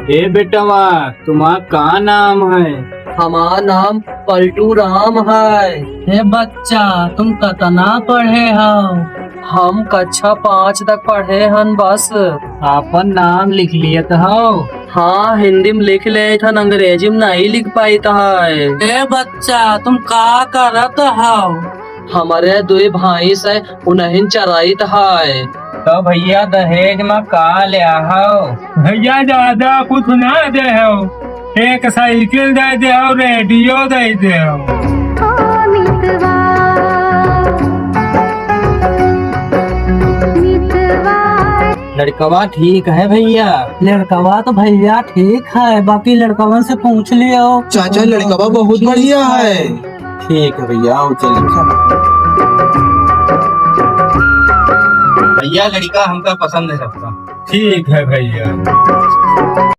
ए बेटवा, तुम्हारा का नाम है? हमारा नाम पलटू राम है। हे बच्चा, तुम कतना पढ़े हो? हम कक्षा 5 तक पढ़े हन बस। आपन नाम लिख लियत हो? हाँ, हिंदी में लिख ले था, अंग्रेजी में नहीं लिख पाई है। हे बच्चा, तुम का करत हो? हमारे 2 भाई से उन्हें चराइत है। तो भैया दहेज में का लिया हो? भैया ज्यादा कुछ ना दे हो, एक साइकिल दे दे हो, रेडियो दे दे हो। लड़कवा ठीक है भैया? लड़कवा तो भैया ठीक है, बाकी लड़कवन से पूछ लियो। चाचा लड़का बहुत बढ़िया है। ठीक है भैया, आओ चलो। भैया लड़का हमका पसंद है सबका। ठीक है भैया।